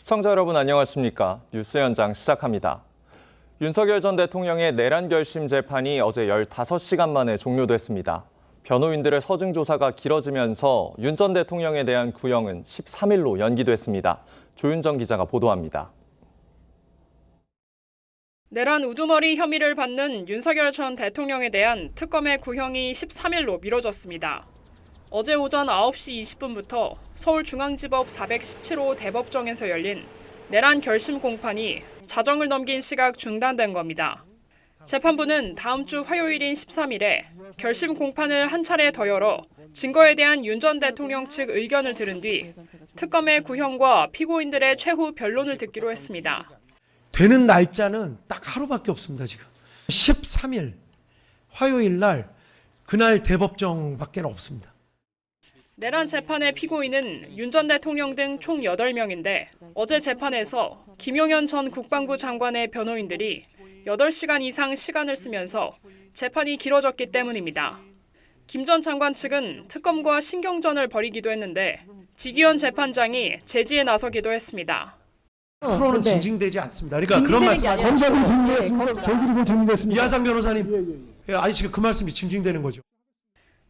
시청자 여러분 안녕하십니까? 뉴스 현장 시작합니다. 윤석열 전 대통령의 내란 결심 재판이 어제 15시간 만에 종료됐습니다. 변호인들의 서증 조사가 길어지면서 윤 전 대통령에 대한 구형은 13일로 연기됐습니다. 조윤정 기자가 보도합니다. 내란 우두머리 혐의를 받는 윤석열 전 대통령에 대한 특검의 구형이 13일로 미뤄졌습니다. 어제 오전 9시 20분부터 서울중앙지법 417호 대법정에서 열린 내란 결심 공판이 자정을 넘긴 시각 중단된 겁니다. 재판부는 다음 주 화요일인 13일에 결심 공판을 한 차례 더 열어 증거에 대한 윤 전 대통령 측 의견을 들은 뒤 특검의 구형과 피고인들의 최후 변론을 듣기로 했습니다. 되는 날짜는 딱 하루밖에 없습니다. 지금 13일 화요일 날 그날 대법정밖에 없습니다. 내란 재판의 피고인은 윤 전 대통령 등 총 8명인데 어제 재판에서 김용현 전 국방부 장관의 변호인들이 8시간 이상 시간을 쓰면서 재판이 길어졌기 때문입니다. 김 전 장관 측은 특검과 신경전을 벌이기도 했는데 지기현 재판장이 제지에 나서기도 했습니다. 프로는 징징대지 않습니다. 그러니까 그런 말씀 하지 마세요. 검사들이 징징댔습니다. 저희들이 징징댔습니다. 이하상 변호사님, 아니 지금 그 말씀이 징징대는 거죠.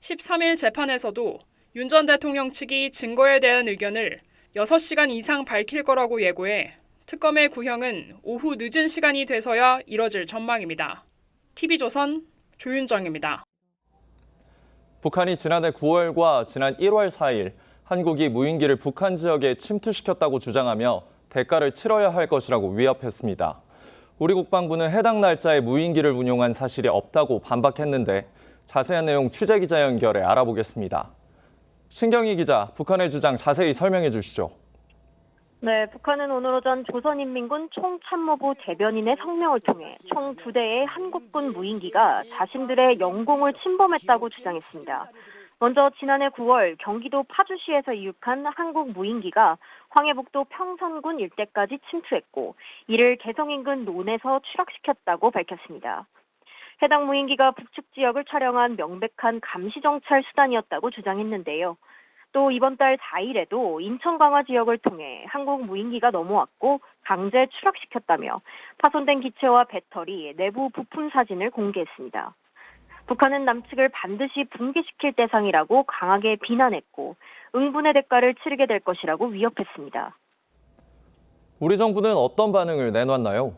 13일 재판에서도 윤 전 대통령 측이 증거에 대한 의견을 6시간 이상 밝힐 거라고 예고해 특검의 구형은 오후 늦은 시간이 돼서야 이뤄질 전망입니다. TV조선 조윤정입니다. 북한이 지난해 9월과 지난 1월 4일 한국이 무인기를 북한 지역에 침투시켰다고 주장하며 대가를 치러야 할 것이라고 위협했습니다. 우리 국방부는 해당 날짜에 무인기를 운용한 사실이 없다고 반박했는데 자세한 내용 취재기자 연결해 알아보겠습니다. 신경희 기자, 북한의 주장 자세히 설명해 주시죠. 네, 북한은 오늘 오전 조선인민군 총참모부 대변인의 성명을 통해 총 2대의 한국군 무인기가 자신들의 영공을 침범했다고 주장했습니다. 먼저 지난해 9월 경기도 파주시에서 이륙한 한국 무인기가 황해북도 평선군 일대까지 침투했고 이를 개성 인근 논에서 추락시켰다고 밝혔습니다. 해당 무인기가 북측 지역을 촬영한 명백한 감시정찰 수단이었다고 주장했는데요. 또 이번 달 4일에도 인천 강화 지역을 통해 한국 무인기가 넘어왔고 강제 추락시켰다며 파손된 기체와 배터리, 내부 부품 사진을 공개했습니다. 북한은 남측을 반드시 붕괴시킬 대상이라고 강하게 비난했고 응분의 대가를 치르게 될 것이라고 위협했습니다. 우리 정부는 어떤 반응을 내놨나요?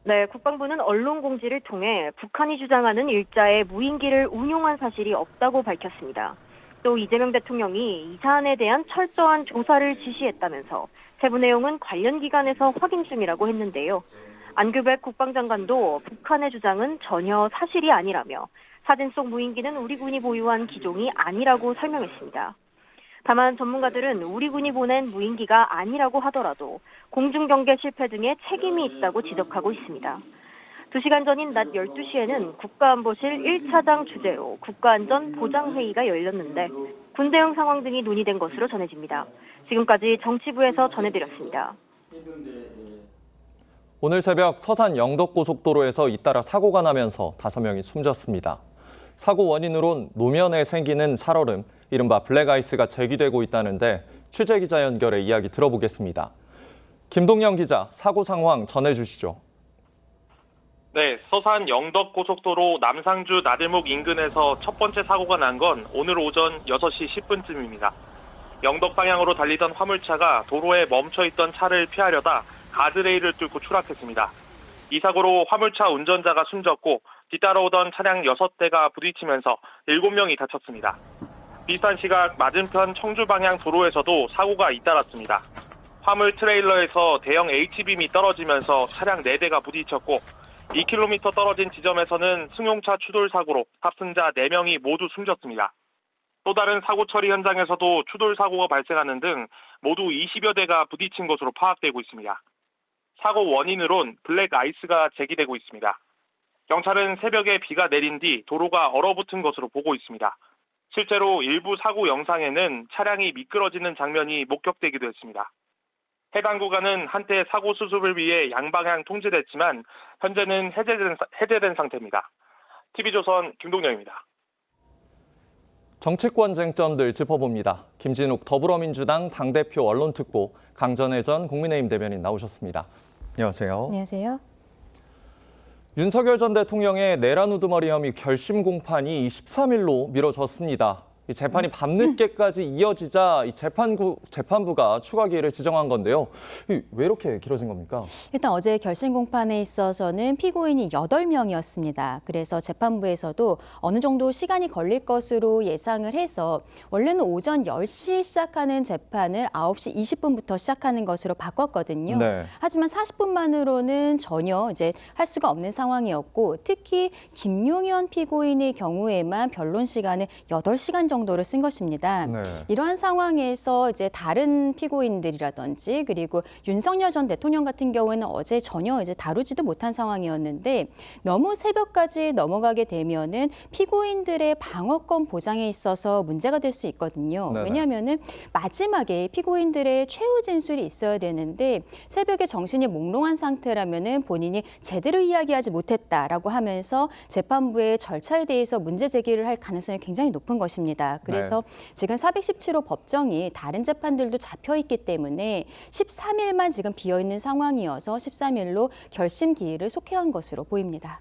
네, 국방부는 언론 공지를 통해 북한이 주장하는 일자에 무인기를 운용한 사실이 없다고 밝혔습니다. 또 이재명 대통령이 이 사안에 대한 철저한 조사를 지시했다면서 세부 내용은 관련 기관에서 확인 중이라고 했는데요. 안규백 국방장관도 북한의 주장은 전혀 사실이 아니라며 사진 속 무인기는 우리 군이 보유한 기종이 아니라고 설명했습니다. 다만 전문가들은 우리 군이 보낸 무인기가 아니라고 하더라도 공중경계 실패 등의 책임이 있다고 지적하고 있습니다. 2시간 전인 낮 12시에는 국가안보실 1차장 주재로 국가안전보장회의가 열렸는데 군대용 상황 등이 논의된 것으로 전해집니다. 지금까지 정치부에서 전해드렸습니다. 오늘 새벽 서산 영덕고속도로에서 잇따라 사고가 나면서 5명이 숨졌습니다. 사고 원인으론 노면에 생기는 살얼음, 이른바 블랙아이스가 제기되고 있다는데 취재기자 연결해 이야기 들어보겠습니다. 김동영 기자, 사고 상황 전해주시죠. 네, 서산 영덕고속도로 남상주 나들목 인근에서 첫 번째 사고가 난 건 오늘 오전 6시 10분쯤입니다. 영덕 방향으로 달리던 화물차가 도로에 멈춰있던 차를 피하려다 가드레일을 뚫고 추락했습니다. 이 사고로 화물차 운전자가 숨졌고 뒤따라오던 차량 6대가 부딪히면서 7명이 다쳤습니다. 비슷한 시각 맞은편 청주 방향 도로에서도 사고가 잇따랐습니다. 화물 트레일러에서 대형 H빔이 떨어지면서 차량 4대가 부딪혔고 2km 떨어진 지점에서는 승용차 추돌 사고로 탑승자 4명이 모두 숨졌습니다. 또 다른 사고 처리 현장에서도 추돌 사고가 발생하는 등 모두 20여 대가 부딪힌 것으로 파악되고 있습니다. 사고 원인으론 블랙 아이스가 제기되고 있습니다. 경찰은 새벽에 비가 내린 뒤 도로가 얼어붙은 것으로 보고 있습니다. 실제로 일부 사고 영상에는 차량이 미끄러지는 장면이 목격되기도 했습니다. 해당 구간은 한때 사고 수습을 위해 양방향 통제됐지만 현재는 해제된 상태입니다. TV조선 김동영입니다. 정치권 쟁점들 짚어봅니다. 김진욱 더불어민주당 당대표 언론특보, 강전혜 전 국민의힘 대변인 나오셨습니다. 안녕하세요. 안녕하세요. 윤석열 전 대통령의 내란 우두머리 혐의 결심 공판이 13일로 미뤄졌습니다. 이 재판이 밤늦게까지 이어지자 이 재판부가 추가 기일을 지정한 건데요. 왜 이렇게 길어진 겁니까? 일단 어제 결심 공판에 있어서는 피고인이 8명이었습니다. 그래서 재판부에서도 어느 정도 시간이 걸릴 것으로 예상을 해서 원래는 오전 10시 시작하는 재판을 9시 20분부터 시작하는 것으로 바꿨거든요. 네. 하지만 40분만으로는 전혀 이제 할 수가 없는 상황이었고 특히 김용현 피고인의 경우에만 변론 시간을 8시간 정도를 쓴 것입니다. 네. 이러한 상황에서 이제 다른 피고인들이라든지 그리고 윤석열 전 대통령 같은 경우에는 어제 전혀 이제 다루지도 못한 상황이었는데 너무 새벽까지 넘어가게 되면은 피고인들의 방어권 보장에 있어서 문제가 될 수 있거든요. 네네. 왜냐하면은 마지막에 피고인들의 최후 진술이 있어야 되는데 새벽에 정신이 몽롱한 상태라면은 본인이 제대로 이야기하지 못했다라고 하면서 재판부의 절차에 대해서 문제 제기를 할 가능성이 굉장히 높은 것입니다. 그래서 지금 417호 법정이 다른 재판들도 잡혀 있기 때문에 13일만 지금 비어 있는 상황이어서 13일로 결심 기일을 속해한 것으로 보입니다.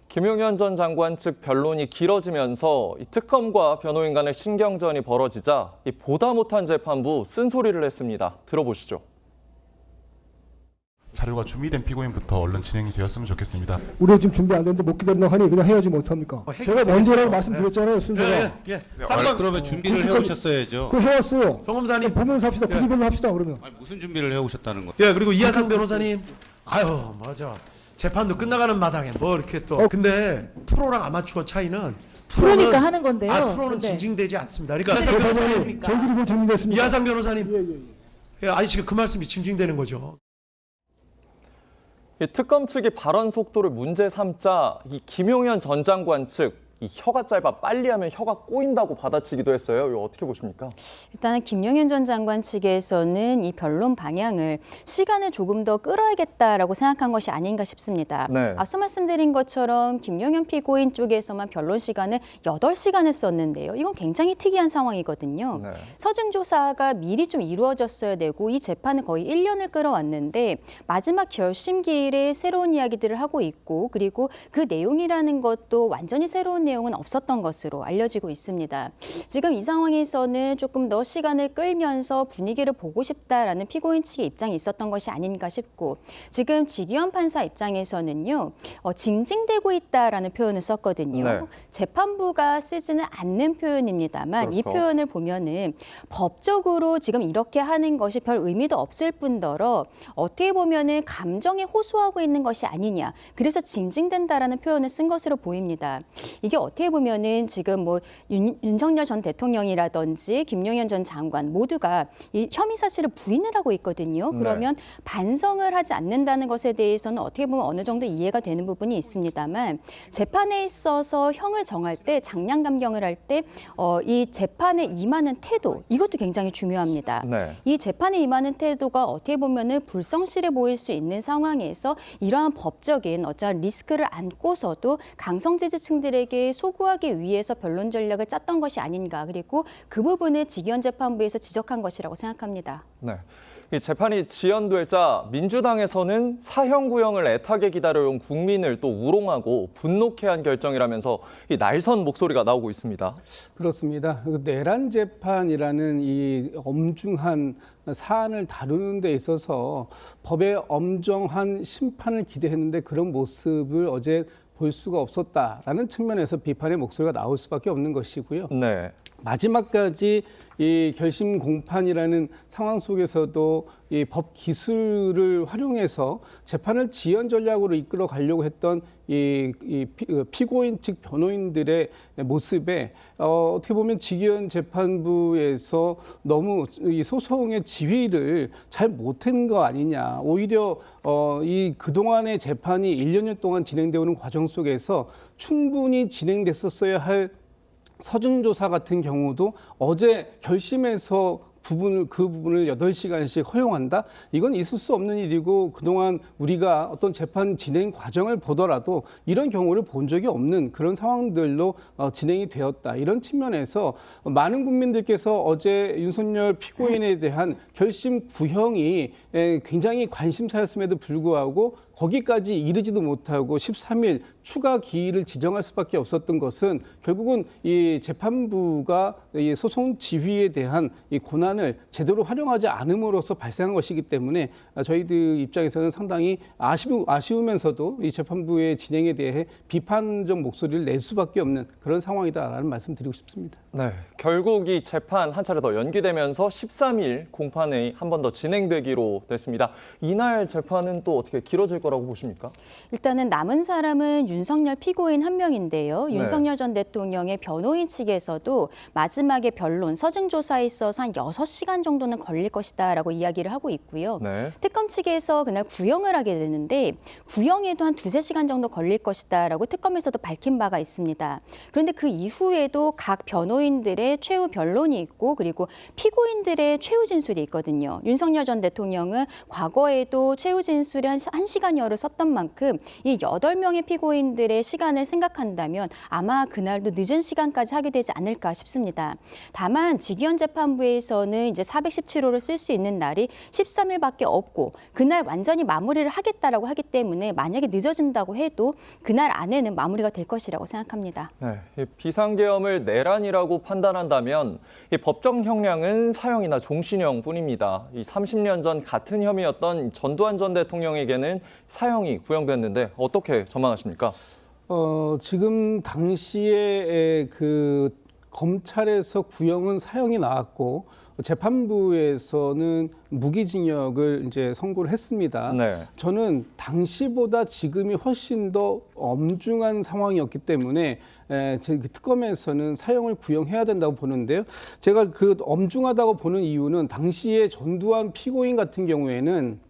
김용현 전 장관 측 변론이 길어지면서 이 특검과 변호인 간의 신경전이 벌어지자 이 보다 못한 재판부 쓴소리를 했습니다. 들어보시죠. 자료가 준비된 피고인부터 얼른 진행이 되었으면 좋겠습니다. 우리가 지금 준비 안 됐는데 못 기다린다고 하니 그냥 해야지 못합니까? 제가 먼저라고 말씀드렸잖아요, 순서가. 쌍방 그러면 준비를 해오셨어야죠. 그거 해왔어요. 성검사님. 보면서 합시다. 부리별로 합시다, 그러면. 아니, 무슨 준비를 해오셨다는 거? 예, 그리고 이하상 변호사님. 아유, 맞아. 재판도 끝나가는 마당에 뭐 이렇게 또. 근데 프로랑 아마추어 차이는 프로니까 하는 건데요. 프로는 근데. 징징대지 않습니다. 그러니까 그래서 이하상 변호사님, 그렇습니까? 저희들이 뭐 정리됐습니까? 이하상 변호사님. 예. 예, 아니 지금 그 말씀이 징징대는 거죠. 이 특검 측이 발언 속도를 문제 삼자 이 김용현 전 장관 측 이 혀가 짧아 빨리 하면 혀가 꼬인다고 받아치기도 했어요. 이거 어떻게 보십니까? 일단 김용현 전 장관 측에서는 이 변론 방향을 시간을 조금 더 끌어야겠다라고 생각한 것이 아닌가 싶습니다. 네. 앞서 말씀드린 것처럼 김용현 피고인 쪽에서만 변론 시간을 8시간을 썼는데요. 이건 굉장히 특이한 상황이거든요. 네. 서증 조사가 미리 좀 이루어졌어야 되고 이 재판은 거의 1년을 끌어왔는데 마지막 결심 기일에 새로운 이야기들을 하고 있고 그리고 그 내용이라는 것도 완전히 새로운 내용은 없었던 것으로 알려지고 있습니다. 지금 이 상황에서는 조금 더 시간을 끌면서 분위기를 보고 싶다라는 피고인 측의 입장이 있었던 것이 아닌가 싶고 지금 지기현 판사 입장에서는요. 징징대고 있다라는 표현을 썼거든요. 네. 재판부가 쓰지는 않는 표현입니다만 이 그렇죠. 표현을 보면은 법적으로 지금 이렇게 하는 것이 별 의미도 없을 뿐더러 어떻게 보면은 감정에 호소하고 있는 것이 아니냐. 그래서 징징댄다라는 표현을 쓴 것으로 보입니다. 이게 어떻게 보면은 지금 뭐 윤석열 전 대통령이라든지 김용현 전 장관 모두가 이 혐의 사실을 부인을 하고 있거든요. 그러면 반성을 하지 않는다는 것에 대해서는 어떻게 보면 어느 정도 이해가 되는 부분이 있습니다만 재판에 있어서 형을 정할 때 장량감경을 할 때 이 재판에 임하는 태도 이것도 굉장히 중요합니다. 네. 이 재판에 임하는 태도가 어떻게 보면은 불성실해 보일 수 있는 상황에서 이러한 법적인 어쩌한 리스크를 안고서도 강성 지지층들에게 소구하기 위해서 변론 전략을 짰던 것이 아닌가. 그리고 그 부분을 지기현 재판부에서 지적한 것이라고 생각합니다. 네. 이 재판이 지연되자 민주당에서는 사형 구형을 애타게 기다려온 국민을 또 우롱하고 분노케 한 결정이라면서 이 날선 목소리가 나오고 있습니다. 그렇습니다. 내란 재판이라는 이 엄중한 사안을 다루는 데 있어서 법의 엄정한 심판을 기대했는데 그런 모습을 어제 볼 수가 없었다라는 측면에서 비판의 목소리가 나올 수밖에 없는 것이고요. 네. 마지막까지 이 결심 공판이라는 상황 속에서도 이 법 기술을 활용해서 재판을 지연 전략으로 이끌어 가려고 했던 이 피고인 측 변호인들의 모습에 어떻게 보면 지기현 재판부에서 너무 이 소송의 지휘를 잘 못한 거 아니냐. 오히려 이 그동안의 재판이 1년 동안 진행되어 오는 과정 속에서 충분히 진행됐었어야 할 서증조사 같은 경우도 어제 결심에서 그 부분을 8시간씩 허용한다? 이건 있을 수 없는 일이고 그동안 우리가 어떤 재판 진행 과정을 보더라도 이런 경우를 본 적이 없는 그런 상황들로 진행이 되었다. 이런 측면에서 많은 국민들께서 어제 윤석열 피고인에 대한 결심 구형이 굉장히 관심사였음에도 불구하고 거기까지 이르지도 못하고 13일 추가 기일을 지정할 수밖에 없었던 것은 결국은 이 재판부가 이 소송 지휘에 대한 이 권한을 제대로 활용하지 않음으로써 발생한 것이기 때문에 저희들 입장에서는 상당히 아쉬우면서도 이 재판부의 진행에 대해 비판적 목소리를 낼 수밖에 없는 그런 상황이다라는 말씀 드리고 싶습니다. 네, 결국 이 재판 한 차례 더 연기되면서 13일 공판이 한 번 더 진행되기로 됐습니다. 이날 재판은 또 어떻게 길어질 거라고 보십니까? 일단은 남은 사람은 윤석열 피고인 한 명인데요. 네. 윤석열 전 대통령의 변호인 측에서도 마지막에 변론, 서증 조사에 있어서 한 6시간 정도는 걸릴 것이다라고 이야기를 하고 있고요. 네. 특검 측에서 그날 구형을 하게 되는데 구형에도 한 2-3시간 정도 걸릴 것이다라고 특검에서도 밝힌 바가 있습니다. 그런데 그 이후에도 각 변호인들의 최후 변론이 있고 그리고 피고인들의 최후 진술이 있거든요. 윤석열 전 대통령은 과거에도 최후 진술에 한 1시간여를 썼던 만큼 이 8명의 피고인들의 시간을 생각한다면 아마 그날도 늦은 시간까지 하게 되지 않을까 싶습니다. 다만 직위원 재판부에서는 이제 417호를 쓸 수 있는 날이 13일밖에 없고 그날 완전히 마무리를 하겠다라고 하기 때문에 만약에 늦어진다고 해도 그날 안에는 마무리가 될 것이라고 생각합니다. 네, 이 비상계엄을 내란이라고 판단한다면 이 법정 형량은 사형이나 종신형뿐입니다. 이 30년 전 같은 혐의였던 전두환 전 대통령에게는 사형이 구형됐는데 어떻게 전망하십니까? 지금 당시에 그 검찰에서 구형은 사형이 나왔고 재판부에서는 무기징역을 이제 선고를 했습니다. 네. 저는 당시보다 지금이 훨씬 더 엄중한 상황이었기 때문에 그 특검에서는 사형을 구형해야 된다고 보는데요. 제가 그 엄중하다고 보는 이유는 당시에 전두환 피고인 같은 경우에는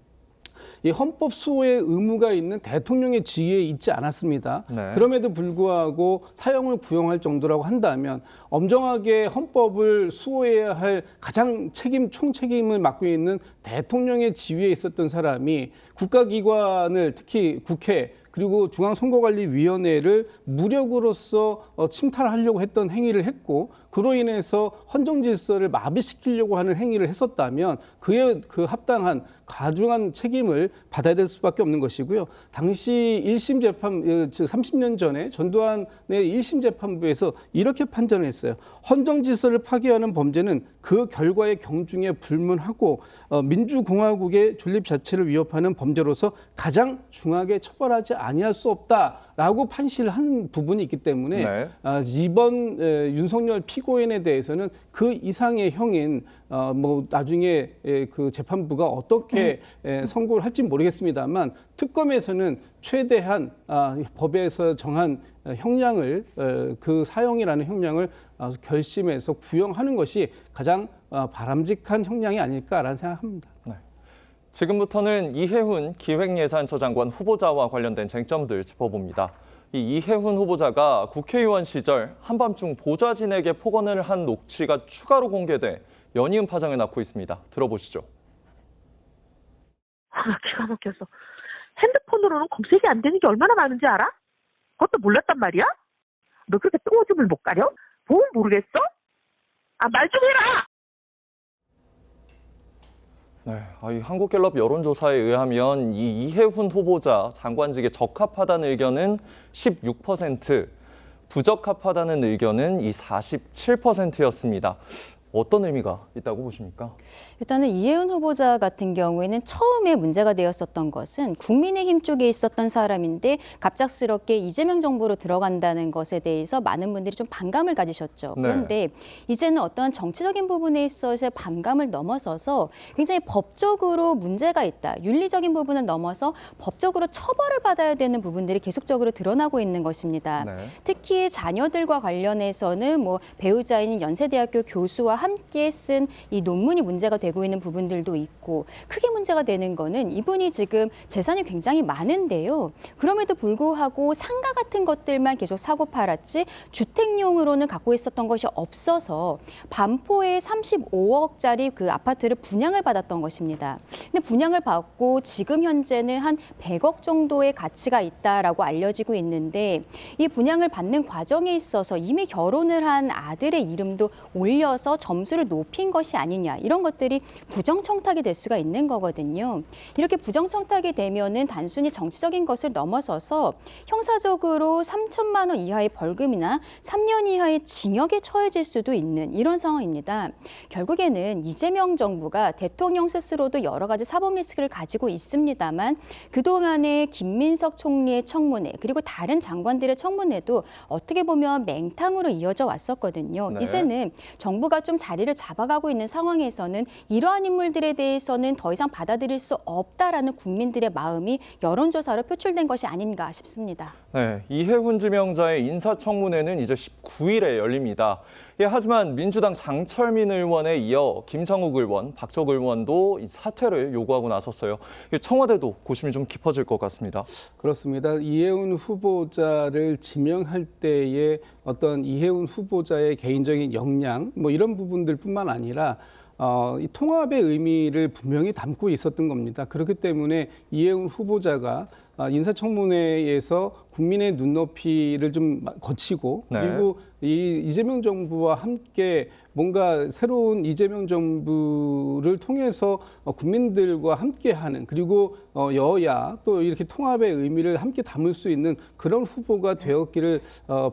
이 헌법 수호의 의무가 있는 대통령의 지위에 있지 않았습니다. 네. 그럼에도 불구하고 사형을 구형할 정도라고 한다면 엄정하게 헌법을 수호해야 할 가장 총책임을 맡고 있는 대통령의 지위에 있었던 사람이 국가기관을 특히 국회 그리고 중앙선거관리위원회를 무력으로서 침탈하려고 했던 행위를 했고 그로 인해서 헌정질서를 마비시키려고 하는 행위를 했었다면 그에 그 합당한 가중한 책임을 받아야 될 수밖에 없는 것이고요. 당시 1심 재판, 즉 30년 전에 전두환의 1심 재판부에서 이렇게 판단을 했어요. 헌정질서를 파괴하는 범죄는 그 결과의 경중에 불문하고 민주공화국의 존립 자체를 위협하는 범죄로서 가장 중하게 처벌하지 아니할 수 없다라고 판시를 한 부분이 있기 때문에 네. 이번 윤석열 피고인에 대해서는 그 이상의 형인 뭐 나중에 그 재판부가 어떻게 선고를 할지 모르겠습니다만 특검에서는 최대한 법에서 정한 형량을 그 사형이라는 형량을 결심해서 구형하는 것이 가장 바람직한 형량이 아닐까라는 생각합니다. 네. 지금부터는 이해훈 기획예산처장관 후보자와 관련된 쟁점들 짚어봅니다. 이 이해훈 후보자가 국회의원 시절 한밤중 보좌진에게 폭언을 한 녹취가 추가로 공개돼 연이은 파장을 낳고 있습니다. 들어보시죠. 기가 막혀서. 핸드폰으로는 검색이 안 되는 게 얼마나 많은지 알아? 그것도 몰랐단 말이야? 너 그렇게 똥오줌을 못 가려? 보면 모르겠어? 말 좀 해라! 네, 이 한국갤럽 여론조사에 의하면 이 이해훈 후보자 장관직에 적합하다는 의견은 16%, 부적합하다는 의견은 이 47%였습니다. 어떤 의미가 있다고 보십니까? 일단은 이해훈 후보자 같은 경우에는 처음에 문제가 되었었던 것은 국민의힘 쪽에 있었던 사람인데 갑작스럽게 이재명 정부로 들어간다는 것에 대해서 많은 분들이 좀 반감을 가지셨죠. 네. 그런데 이제는 어떤 정치적인 부분에 있어서의 반감을 넘어서서 굉장히 법적으로 문제가 있다. 윤리적인 부분을 넘어서 법적으로 처벌을 받아야 되는 부분들이 계속적으로 드러나고 있는 것입니다. 네. 특히 자녀들과 관련해서는 뭐 배우자인 연세대학교 교수와 함께 쓴 이 논문이 문제가 되고 있는 부분들도 있고 크게 문제가 되는 거는 이분이 지금 재산이 굉장히 많은데요. 그럼에도 불구하고 상가 같은 것들만 계속 사고 팔았지 주택용으로는 갖고 있었던 것이 없어서 반포에 35억짜리 그 아파트를 분양을 받았던 것입니다. 근데 분양을 받고 지금 현재는 한 100억 정도의 가치가 있다라고 알려지고 있는데 이 분양을 받는 과정에 있어서 이미 결혼을 한 아들의 이름도 올려서 점수를 높인 것이 아니냐 이런 것들이 부정청탁이 될 수가 있는 거거든요. 이렇게 부정청탁이 되면은 단순히 정치적인 것을 넘어서서 형사적으로 3천만 원 이하의 벌금이나 3년 이하의 징역에 처해질 수도 있는 이런 상황입니다. 결국에는 이재명 정부가 대통령 스스로도 여러 가지 사법 리스크를 가지고 있습니다만 그동안의 김민석 총리의 청문회 그리고 다른 장관들의 청문회도 어떻게 보면 맹탕으로 이어져 왔었거든요. 네. 이제는 정부가 좀 자리를 잡아가고 있는 상황에서는 이러한 인물들에 대해서는 더 이상 받아들일 수 없다라는 국민들의 마음이 여론조사로 표출된 것이 아닌가 싶습니다. 네, 이해훈 지명자의 인사청문회는 이제 19일에 열립니다. 예, 하지만 민주당 장철민 의원에 이어 김성욱 의원, 박적 의원도 이 사퇴를 요구하고 나섰어요. 청와대도 고심이 좀 깊어질 것 같습니다. 그렇습니다. 이해훈 후보자를 지명할 때의 어떤 이해훈 후보자의 개인적인 역량 뭐 이런 부분들뿐만 아니라 이 통합의 의미를 분명히 담고 있었던 겁니다. 그렇기 때문에 이해훈 후보자가 인사청문회에서 국민의 눈높이를 좀 거치고 그리고 이 이재명 정부와 함께 뭔가 새로운 이재명 정부를 통해서 국민들과 함께하는 그리고 여야 또 이렇게 통합의 의미를 함께 담을 수 있는 그런 후보가 되었기를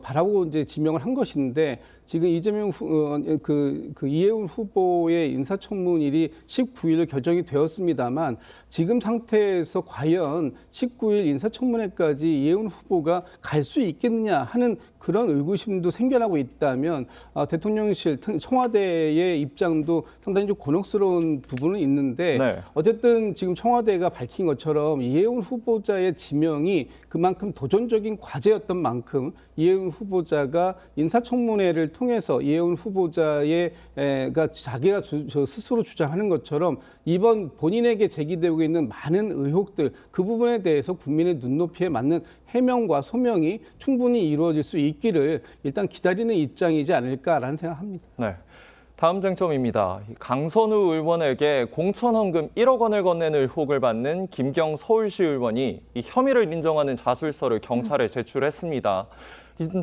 바라고 이제 지명을 한 것인데 지금 이재명 그 이해훈 후보의 인사청문일이 19일로 결정이 되었습니다만 지금 상태에서 과연 19일 인사청문회까지 이해훈 후보가 갈 수 있겠느냐 하는 그런 의구심도 생겨나고 있다면 대통령실, 청와대의 입장도 상당히 좀 곤혹스러운 부분은 있는데 어쨌든 지금 청와대가 밝힌 것처럼 이해훈 후보자의 지명이 그만큼 도전적인 과제였던 만큼 이해훈 후보자가 인사청문회를 통해서 이해훈 후보자가 자기가 스스로 주장하는 것처럼 이번 본인에게 제기되고 있는 많은 의혹들 그 부분에 대해서 국민의 눈높이에 맞는 해명과 소명이 충분히 이루어질 수 있기를 일단 기다리는 입장이지 않을까라는 생각합니다. 네. 다음 쟁점입니다. 강선우 의원에게 공천헌금 1억 원을 건넨 의혹을 받는 김경 서울시 의원이 이 혐의를 인정하는 자술서를 경찰에 제출했습니다.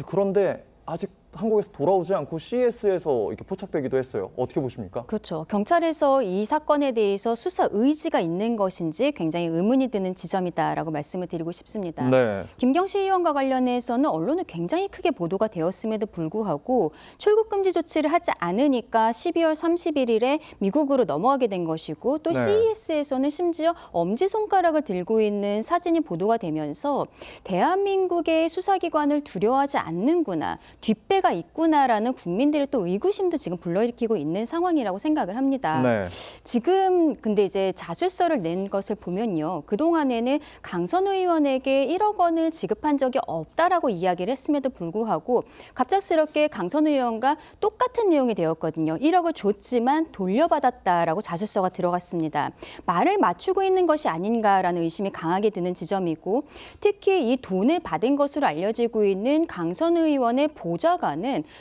그런데 아직 한국에서 돌아오지 않고 CES에서 이렇게 포착되기도 했어요. 어떻게 보십니까? 그렇죠. 경찰에서 이 사건에 대해서 수사 의지가 있는 것인지 굉장히 의문이 드는 지점이다라고 말씀을 드리고 싶습니다. 네. 김경시 의원과 관련해서는 언론에 굉장히 크게 보도가 되었음에도 불구하고 출국 금지 조치를 하지 않으니까 12월 31일에 미국으로 넘어가게 된 것이고 또 CES에서는 심지어 엄지손가락을 들고 있는 사진이 보도가 되면서 대한민국의 수사기관을 두려워하지 않는구나. 뒷배가 있구나라는 국민들의 또 의구심도 지금 불러일으키고 있는 상황이라고 생각을 합니다. 지금 근데 이제 자술서를 낸 것을 보면요. 그동안에는 강선우 의원에게 1억 원을 지급한 적이 없다라고 이야기를 했음에도 불구하고 갑작스럽게 강선우 의원과 똑같은 내용이 되었거든요. 1억을 줬지만 돌려받았다라고 자술서가 들어갔습니다. 말을 맞추고 있는 것이 아닌가라는 의심이 강하게 드는 지점이고 특히 이 돈을 받은 것으로 알려지고 있는 강선우 의원의 보좌관은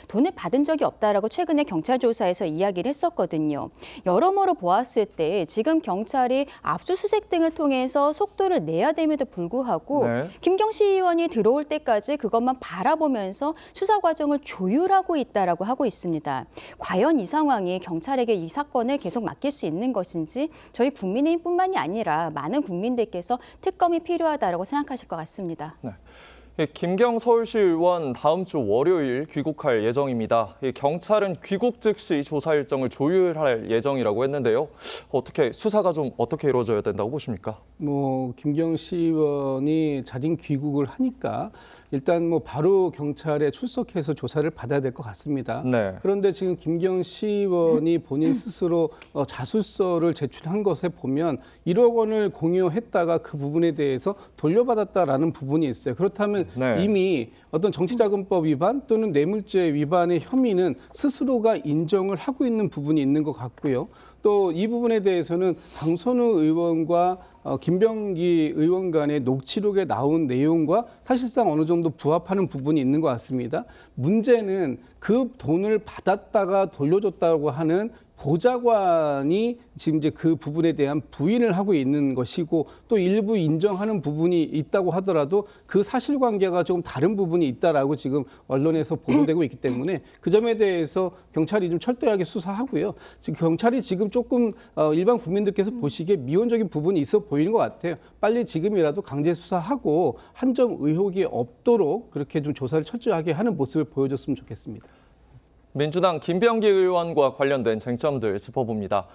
돈을 받은 적이 없다라고 최근에 경찰 조사에서 이야기를 했었거든요. 여러모로 보았을 때 지금 경찰이 압수수색 등을 통해서 속도를 내야 됨에도 불구하고 김경시 의원이 들어올 때까지 그것만 바라보면서 수사 과정을 조율하고 있다라고 하고 있습니다. 과연 이 상황이 경찰에게 이 사건을 계속 맡길 수 있는 것인지 저희 국민의힘뿐만이 아니라 많은 국민들께서 특검이 필요하다라고 생각하실 것 같습니다. 김경 서울시 의원 다음 주 월요일 귀국할 예정입니다. 경찰은 귀국 즉시 조사 일정을 조율할 예정이라고 했는데요. 수사가 좀 어떻게 이루어져야 된다고 보십니까? 김경 시 의원이 자진 귀국을 하니까 일단 뭐 바로 경찰에 출석해서 조사를 받아야 될 것 같습니다. 네. 그런데 지금 김기현 시의원이 본인 스스로 자술서를 제출한 것에 보면 1억 원을 공유했다가 그 부분에 대해서 돌려받았다라는 부분이 있어요. 그렇다면 네. 이미 어떤 정치자금법 위반 또는 뇌물죄 위반의 혐의는 스스로가 인정을 하고 있는 부분이 있는 것 같고요. 또 이 부분에 대해서는 강선우 의원과 김병기 의원 간의 녹취록에 나온 내용과 사실상 어느 정도 부합하는 부분이 있는 것 같습니다. 문제는 그 돈을 받았다가 돌려줬다고 하는 보좌관이 지금 이제 그 부분에 대한 부인을 하고 있는 것이고 또 일부 인정하는 부분이 있다고 하더라도 그 사실관계가 조금 다른 부분이 있다라고 지금 언론에서 보도되고 있기 때문에 그 점에 대해서 경찰이 좀 철저하게 수사하고요. 지금 경찰이 지금 조금 일반 국민들께서 보시기에 미온적인 부분이 있어 보이는 것 같아요. 빨리 지금이라도 강제 수사하고 한 점 의혹이 없도록 그렇게 좀 조사를 철저하게 하는 모습을 보여줬으면 좋겠습니다. 민주당 김병기 의원과 관련된 쟁점들 짚어봅니다.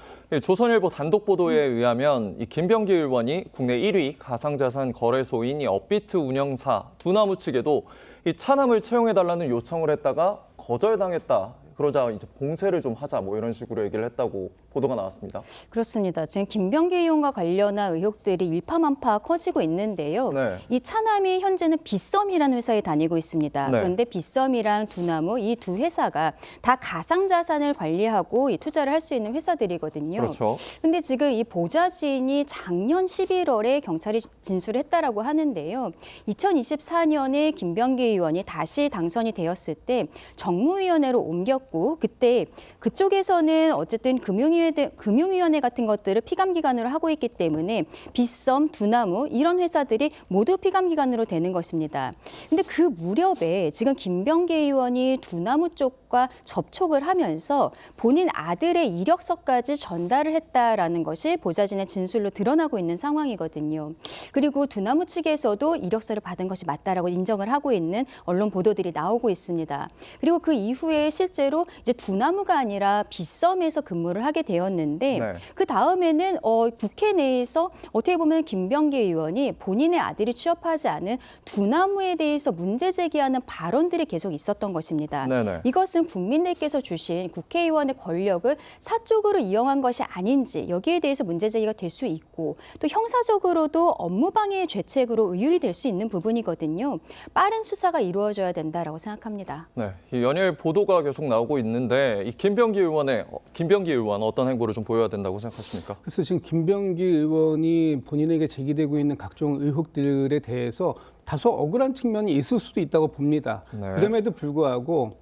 조선일보 단독 보도에 의하면 이 김병기 의원이 국내 1위 가상자산 거래소인 이 업비트 운영사 두나무 측에도 이 차남을 채용해달라는 요청을 했다가 거절당했다. 그러자 이제 봉쇄를 좀 하자 뭐 이런 식으로 얘기를 했다고 보도가 나왔습니다. 그렇습니다. 지금 김병기 의원과 관련한 의혹들이 일파만파 커지고 있는데요. 네. 이 차남이 현재는 빗썸이라는 회사에 다니고 있습니다. 네. 그런데 빗썸이랑 두나무 이 두 회사가 다 가상자산을 관리하고 이 투자를 할 수 있는 회사들이거든요. 그렇죠. 근데 지금 이 보좌진이 작년 11월에 경찰이 진술을 했다라고 하는데요. 2024년에 김병기 의원이 다시 당선이 되었을 때 정무위원회로 옮겼고 그때 그쪽에서는 어쨌든 금융위원회 같은 것들을 피감기관으로 하고 있기 때문에 빗썸, 두나무 이런 회사들이 모두 피감기관으로 되는 것입니다. 근데 그 무렵에 지금 김병기 의원이 두나무 쪽과 접촉을 하면서 본인 아들의 이력서까지 전달을 했다라는 것이 보좌진의 진술로 드러나고 있는 상황이거든요. 그리고 두나무 측에서도 이력서를 받은 것이 맞다라고 인정을 하고 있는 언론 보도들이 나오고 있습니다. 그리고 그 이후에 실제로 이제 두나무가 아니라 빗썸에서 근무를 하게 되었는데 네. 그 다음에는 국회 내에서 어떻게 보면 김병기 의원이 본인의 아들이 취업하지 않은 두나무에 대해서 문제 제기하는 발언들이 계속 있었던 것입니다. 네네. 이것은 국민들께서 주신 국회의원의 권력을 사적으로 이용한 것이 아닌지 여기에 대해서 문제 제기가 될 수 있고 또 형사적으로도 업무방해 죄책으로 의율이 될 수 있는 부분이거든요. 빠른 수사가 이루어져야 된다라고 생각합니다. 네, 이 연일 보도가 계속 나오고 있는데 이 김병기 의원 어떤 행보를 좀 보여야 된다고 생각하십니까? 그래서 지금 김병기 의원이 본인에게 제기되고 있는 각종 의혹들에 대해서 다소 억울한 측면이 있을 수도 있다고 봅니다. 네. 그럼에도 불구하고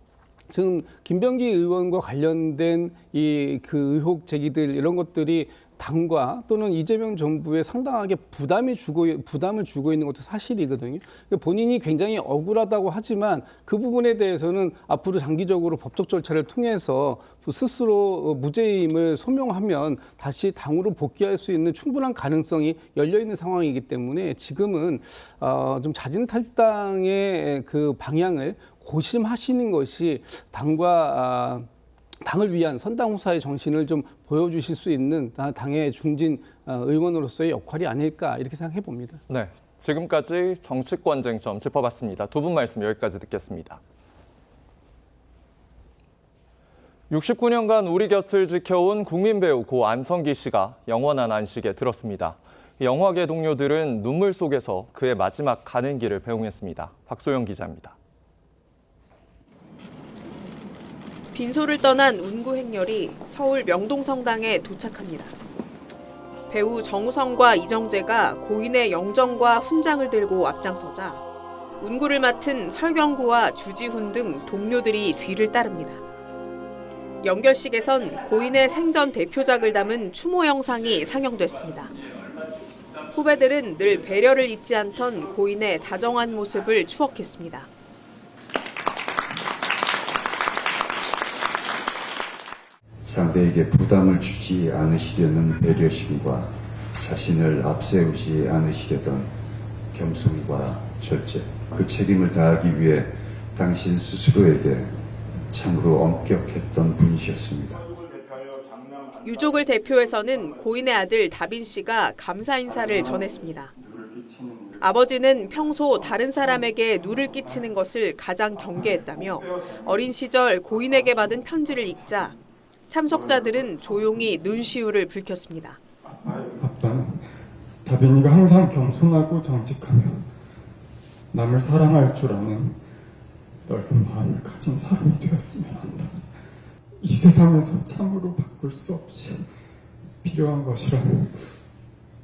지금 김병기 의원과 관련된 그 의혹 제기들 이런 것들이 당과 또는 이재명 정부에 상당하게 부담을 주고 있는 것도 사실이거든요. 본인이 굉장히 억울하다고 하지만 그 부분에 대해서는 앞으로 장기적으로 법적 절차를 통해서 스스로 무죄임을 소명하면 다시 당으로 복귀할 수 있는 충분한 가능성이 열려 있는 상황이기 때문에 지금은 좀 자진 탈당의 그 방향을 고심하시는 것이 당을 위한 선당후사의 정신을 좀 보여주실 수 있는 당의 중진 의원으로서의 역할이 아닐까 이렇게 생각해 봅니다. 네, 지금까지 정치권 쟁점 짚어봤습니다. 두 분 말씀 여기까지 듣겠습니다. 69년간 우리 곁을 지켜온 국민 배우 고 안성기 씨가 영원한 안식에 들었습니다. 영화계 동료들은 눈물 속에서 그의 마지막 가는 길을 배웅했습니다. 박소영 기자입니다. 빈소를 떠난 운구 행렬이 서울 명동성당에 도착합니다. 배우 정우성과 이정재가 고인의 영정과 훈장을 들고 앞장서자 운구를 맡은 설경구와 주지훈 등 동료들이 뒤를 따릅니다. 연결식에선 고인의 생전 대표작을 담은 추모 영상이 상영됐습니다. 후배들은 늘 배려를 잊지 않던 고인의 다정한 모습을 추억했습니다. 상대에게 부담을 주지 않으시려는 배려심과 자신을 앞세우지 않으시려던 겸손과 절제, 그 책임을 다하기 위해 당신 스스로에게 참으로 엄격했던 분이셨습니다. 유족을 대표해서는 고인의 아들 다빈 씨가 감사 인사를 전했습니다. 아버지는 평소 다른 사람에게 누를 끼치는 것을 가장 경계했다며 어린 시절 고인에게 받은 편지를 읽자 참석자들은 조용히 눈시울을 붉혔습니다. 아빠는 다빈이가 항상 겸손하고 정직하며 남을 사랑할 줄 아는 넓은 마음을 가진 사람이 되었으면 한다. 이 세상에서 참으로 바꿀 수 없이 필요한 것이란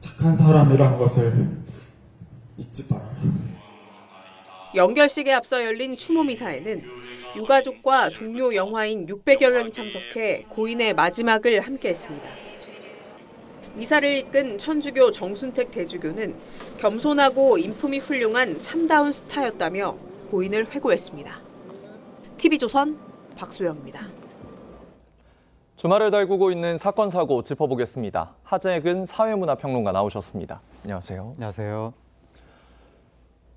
착한 사람이란 것을 잊지 말아라. 연결식에 앞서 열린 추모 미사에는 유가족과 동료 영화인 600여 명이 참석해 고인의 마지막을 함께했습니다. 미사를 이끈 천주교 정순택 대주교는 겸손하고 인품이 훌륭한 참다운 스타였다며 고인을 회고했습니다. TV조선 박소영입니다. 주말을 달구고 있는 사건 사고 짚어보겠습니다. 하재근 사회문화평론가 나오셨습니다. 안녕하세요. 안녕하세요.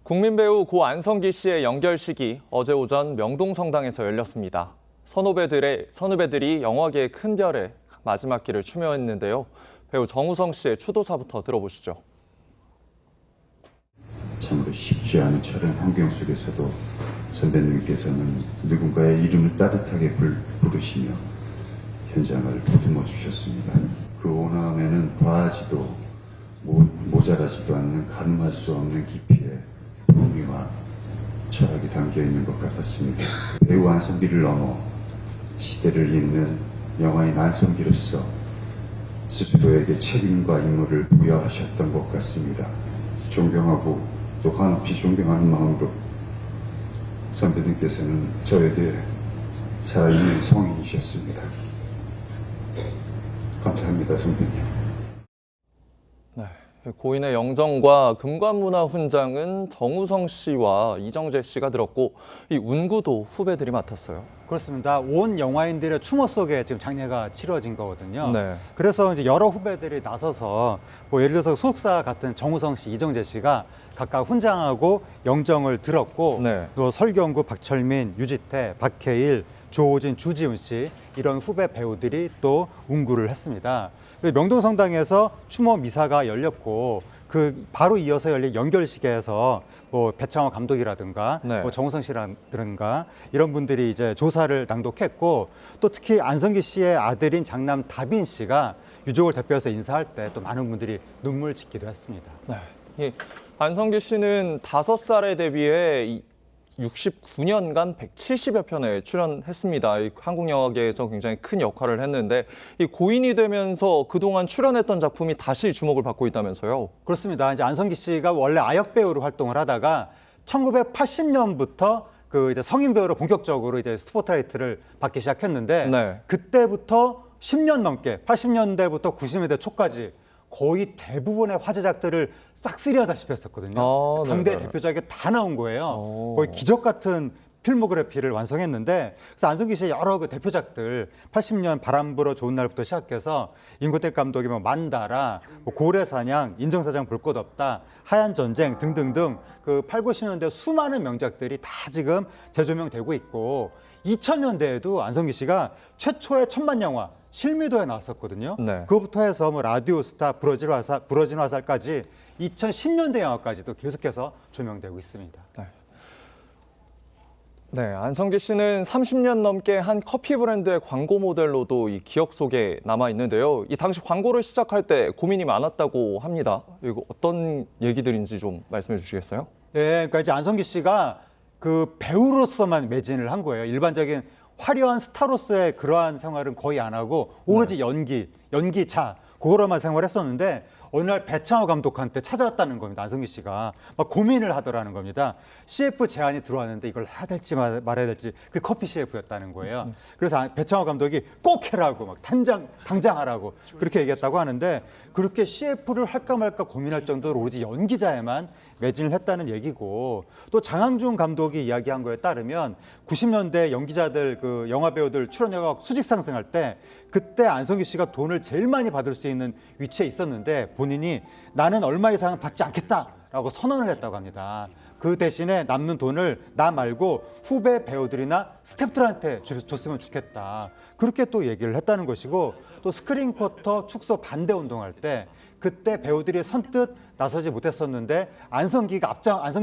국민 배우 고 안성기 씨의 연결식이 어제 오전 명동성당에서 열렸습니다. 선후배들이 영화계의 큰 별에 마지막 길을 추모했는데요. 배우 정우성 씨의 추도사부터 들어보시죠. 참으로 쉽지 않은 촬영 환경 속에서도 선배님께서는 누군가의 이름을 따뜻하게 부르시며 현장을 보듬어 주셨습니다. 그 온화함에는 과하지도 모자라지도 않는 가늠할 수 없는 깊이의 풍미와 철학이 담겨 있는 것 같았습니다. 배우 안성기를 넘어 시대를 잇는 영화인 안성기로서 스스로에게 책임과 임무를 부여하셨던 것 같습니다. 존경하고 또 한없이 존경하는 마음으로 선배님께서는 저에게 살아있는 성인이셨습니다. 감사합니다, 선배님. 네, 고인의 영정과 금관문화훈장은 정우성 씨와 이정재 씨가 들었고 이 운구도 후배들이 맡았어요. 그렇습니다. 온 영화인들의 추모 속에 지금 장례가 치러진 거거든요. 네. 그래서 이제 여러 후배들이 나서서 뭐 예를 들어서 소속사 같은 정우성 씨, 이정재 씨가 각각 훈장하고 영정을 들었고 네. 또 설경구, 박철민, 유지태, 박해일, 조호진, 주지훈 씨 이런 후배 배우들이 또 운구를 했습니다. 명동성당에서 추모 미사가 열렸고 그 바로 이어서 열린 연결식에서 뭐 배창호 감독이라든가 네. 뭐 정우성 씨라든가 이런 분들이 이제 조사를 낭독했고 또 특히 안성기 씨의 아들인 장남 다빈 씨가 유족을 대표해서 인사할 때 또 많은 분들이 눈물 짓기도 했습니다. 네. 이 안성기 씨는 5살에 데뷔해 69년간 170여 편에 출연했습니다. 한국 영화계에서 굉장히 큰 역할을 했는데 이 고인이 되면서 그동안 출연했던 작품이 다시 주목을 받고 있다면서요? 그렇습니다. 이제 안성기 씨가 원래 아역 배우로 활동을 하다가 1980년부터 그 이제 성인 배우로 본격적으로 이제 스포트라이트를 받기 시작했는데 네. 그때부터 10년 넘게 80년대부터 90년대 초까지 거의 대부분의 화제작들을 싹쓸이하다시피 했었거든요. 아, 당대 네네. 대표작이 다 나온 거예요. 거의 기적 같은 필모그래피를 완성했는데 그래서 안성기 씨의 여러 그 대표작들 80년 바람 불어 좋은 날부터 시작해서 임고택 감독의 뭐 만다라, 뭐 고래사냥, 인정사장 볼 것 없다, 하얀 전쟁 등등등 그 8, 90년대 수많은 명작들이 다 지금 재조명되고 있고 2000년대에도 안성기 씨가 최초의 천만 영화 실미도에 나왔었거든요. 네. 그거부터 해서 뭐 라디오스타, 부러진 화살까지 2010년대 영화까지도 계속해서 조명되고 있습니다. 네, 안성기 씨는 30년 넘게 한 커피 브랜드의 광고 모델로도 이 기억 속에 남아 있는데요. 이 당시 광고를 시작할 때 고민이 많았다고 합니다. 이거 어떤 얘기들인지 좀 말씀해 주시겠어요? 네, 그러니까 이제 안성기 씨가 그 배우로서만 매진을 한 거예요. 일반적인 화려한 스타로서의 그러한 생활은 거의 안 하고 오로지 연기차 그거로만 생활했었는데 어느 날 배창호 감독한테 찾아왔다는 겁니다. 안성기 씨가 막 고민을 하더라는 겁니다. CF 제안이 들어왔는데 이걸 해야 될지 말아야 될지 그 커피 CF였다는 거예요. 그래서 배창호 감독이 꼭 해라고 막 당장 하라고 그렇게 얘기했다고 하는데 그렇게 CF를 할까 말까 고민할 정도로 오로지 연기자에만 매진을 했다는 얘기고 또 장항준 감독이 이야기한 거에 따르면 90년대 연기자들 그 영화 배우들 출연료가 수직 상승할 때 그때 안성기 씨가 돈을 제일 많이 받을 수 있는 위치에 있었는데 본인이 나는 얼마 이상 받지 않겠다라고 선언을 했다고 합니다. 그 대신에 남는 돈을 나 말고 후배 배우들이나 스태프들한테 줬으면 좋겠다. 그렇게 또 얘기를 했다는 것이고 또 스크린 쿼터 축소 반대 운동할 때 그때 배우들이 선뜻 나서지 못했었는데 안성기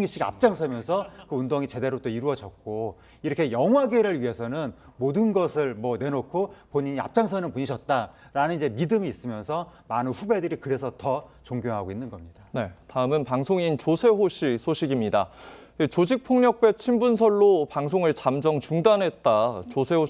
씨가 앞장서면서 그 운동이 제대로 또 이루어졌고 이렇게 영화계를 위해서는 모든 것을 뭐 내놓고 본인이 앞장서는 분이셨다라는 이제 믿음이 있으면서 많은 후배들이 그래서 더 존경하고 있는 겁니다. 네, 다음은 방송인 조세호 씨 소식입니다. 조직폭력배 친분설로 방송을 잠정 중단했던 조세호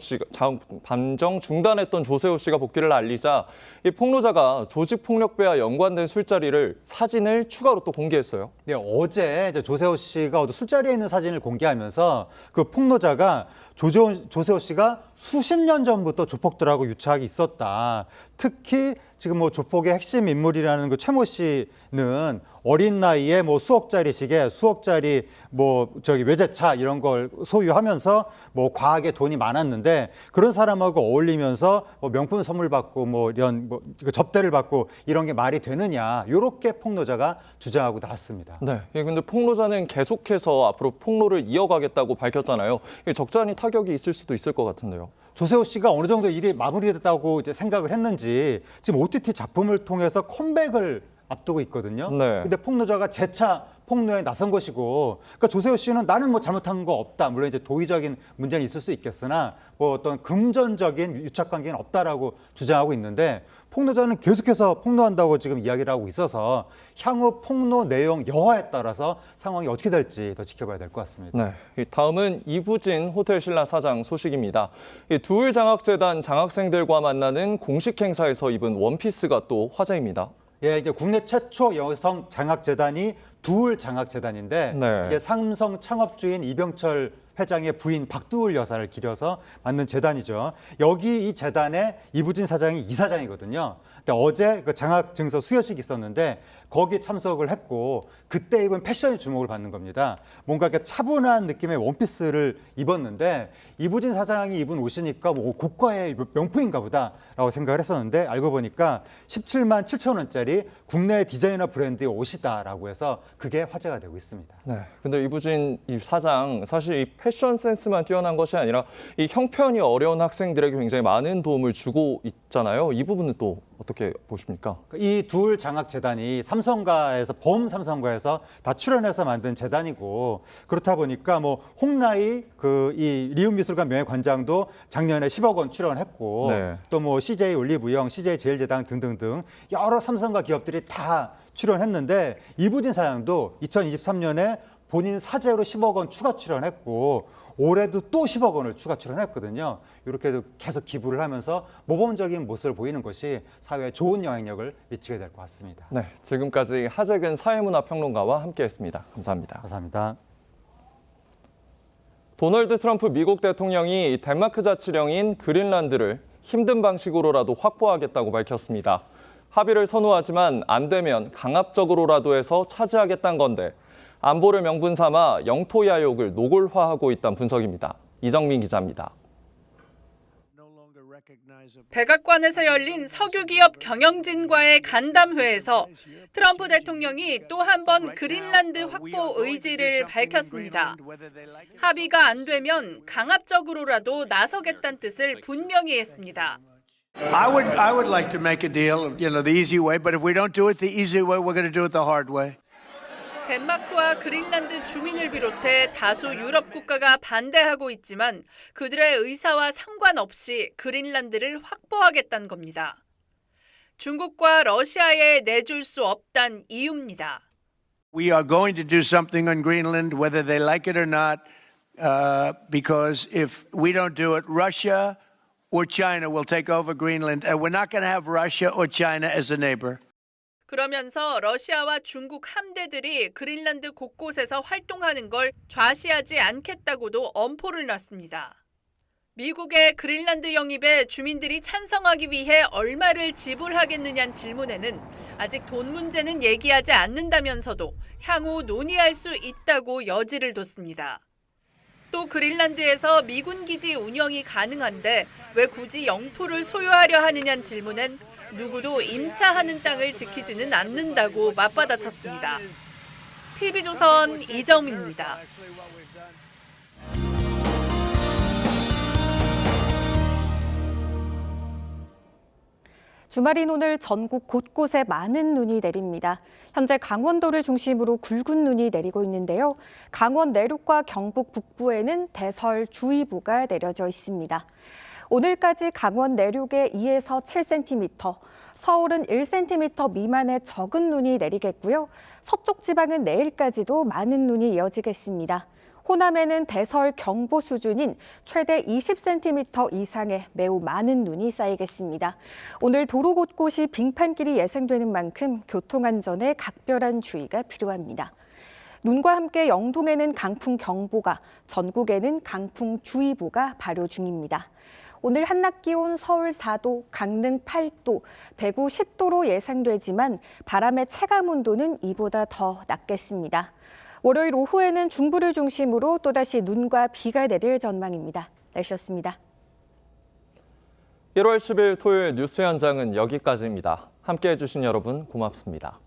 씨가 복귀를 알리자 이 폭로자가 조직폭력배와 연관된 술자리를 사진을 추가로 또 공개했어요. 네, 어제 이제 조세호 씨가 술자리에 있는 사진을 공개하면서 그 폭로자가 조세호 씨가 수십 년 전부터 조폭들하고 유착이 있었다. 특히 지금 뭐 조폭의 핵심 인물이라는 그 최모 씨는 어린 나이에 뭐 수억짜리 시계, 수억짜리 뭐 외제차 이런 걸 소유하면서 뭐 과하게 돈이 많았는데 그런 사람하고 어울리면서 뭐 명품 선물 받고 뭐 이런 뭐 접대를 받고 이런 게 말이 되느냐 이렇게 폭로자가 주장하고 나왔습니다. 네, 근데 폭로자는 계속해서 앞으로 폭로를 이어가겠다고 밝혔잖아요. 적잖이 타격이 있을 수도 있을 것 같은데요. 조세호 씨가 어느 정도 일이 마무리됐다고 이제 생각을 했는지 지금 OTT 작품을 통해서 컴백을 앞두고 있거든요. 네. 근데 폭로자가 재차 폭로에 나선 것이고, 그러니까 조세호 씨는 나는 뭐 잘못한 거 없다. 물론 이제 도의적인 문제는 있을 수 있겠으나 뭐 어떤 금전적인 유착 관계는 없다라고 주장하고 있는데 폭로자는 계속해서 폭로한다고 지금 이야기를 하고 있어서 향후 폭로 내용 여하에 따라서 상황이 어떻게 될지 더 지켜봐야 될 것 같습니다. 네, 다음은 이부진 호텔 신라 사장 소식입니다. 두울장학재단 장학생들과 만나는 공식 행사에서 입은 원피스가 또 화제입니다. 예, 이제 국내 최초 여성 장학재단이 두울장학재단인데 네. 이게 삼성 창업주인 이병철 회장의 부인 박두울 여사를 기려서 만든 재단이죠. 여기 이 재단의 이부진 사장이 이사장이거든요. 근데 어제 그 장학 증서 수여식이 있었는데 거기에 참석을 했고 그때 입은 패션이 주목을 받는 겁니다. 뭔가 이렇게 차분한 느낌의 원피스를 입었는데 이부진 사장이 입은 옷이니까 뭐 고가의 명품인가 보다라고 생각을 했었는데 알고 보니까 17만 7천 원짜리 국내 디자이너 브랜드의 옷이다라고 해서 그게 화제가 되고 있습니다. 네, 근데 이부진 이 사장 사실 이 패션 센스만 뛰어난 것이 아니라 이 형편이 어려운 학생들에게 굉장히 많은 도움을 주고 있잖아요. 이 부분은 또 어떻게 보십니까? 이 두울 장학재단이 삼성가에서 범삼성가에서 다 출연해서 만든 재단이고 그렇다 보니까 뭐 홍나희 이 리움미술관 명예관장도 작년에 10억 원 출연했고 네. 또 뭐 CJ 올리브영, CJ 제일제당 등등등 여러 삼성가 기업들이 다 출연했는데 이부진 사장도 2023년에 본인 사재로 10억 원 추가 출연했고 올해도 또 10억 원을 추가 출연했거든요. 이렇게 계속 기부를 하면서 모범적인 모습을 보이는 것이 사회에 좋은 영향력을 미치게 될 것 같습니다. 네, 지금까지 하재근 사회문화평론가와 함께했습니다. 감사합니다. 감사합니다. 도널드 트럼프 미국 대통령이 덴마크 자치령인 그린란드를 힘든 방식으로라도 확보하겠다고 밝혔습니다. 합의를 선호하지만 안 되면 강압적으로라도 해서 차지하겠다는 건데 안보를 명분 삼아 영토 야욕을 노골화하고 있다는 분석입니다. 이정민 기자입니다. 백악관에서 열린 석유기업 경영진과의 간담회에서 트럼프 대통령이 또 한 번 그린란드 확보 의지를 밝혔습니다. 합의가 안 되면 강압적으로라도 나서겠다는 뜻을 분명히 했습니다. I would like to make a deal, the easy way, but if we don't do it the easy way, we're going to do it the hard way. 덴마크와 그린란드 주민을 비롯해 다수 유럽 국가가 반대하고 있지만 그들의 의사와 상관없이 그린란드를 확보하겠다는 겁니다. 중국과 러시아에 내줄 수 없단 이유입니다. We are going to do something on Greenland, whether they like it or not, because if we don't do it, Russia or China will take over Greenland, and we're not going to have Russia or China as a neighbor. 그러면서 러시아와 중국 함대들이 그린란드 곳곳에서 활동하는 걸 좌시하지 않겠다고도 엄포를 놨습니다. 미국의 그린란드 영입에 주민들이 찬성하기 위해 얼마를 지불하겠느냐는 질문에는 아직 돈 문제는 얘기하지 않는다면서도 향후 논의할 수 있다고 여지를 뒀습니다. 또 그린란드에서 미군 기지 운영이 가능한데 왜 굳이 영토를 소유하려 하느냐는 질문엔 누구도 임차하는 땅을 지키지는 않는다고 맞받아쳤습니다. TV조선 이정민입니다. 주말인 오늘 전국 곳곳에 많은 눈이 내립니다. 현재 강원도를 중심으로 굵은 눈이 내리고 있는데요. 강원 내륙과 경북 북부에는 대설주의보가 내려져 있습니다. 오늘까지 강원 내륙에 2에서 7cm, 서울은 1cm 미만의 적은 눈이 내리겠고요. 서쪽 지방은 내일까지도 많은 눈이 이어지겠습니다. 호남에는 대설 경보 수준인 최대 20cm 이상의 매우 많은 눈이 쌓이겠습니다. 오늘 도로 곳곳이 빙판길이 예상되는 만큼 교통안전에 각별한 주의가 필요합니다. 눈과 함께 영동에는 강풍 경보가, 전국에는 강풍 주의보가 발효 중입니다. 오늘 한낮 기온 서울 4도, 강릉 8도, 대구 10도로 예상되지만 바람의 체감 온도는 이보다 더 낮겠습니다. 월요일 오후에는 중부를 중심으로 또다시 눈과 비가 내릴 전망입니다. 날씨였습니다. 1월 10일 토요일 뉴스 현장은 여기까지입니다. 함께해 주신 여러분 고맙습니다.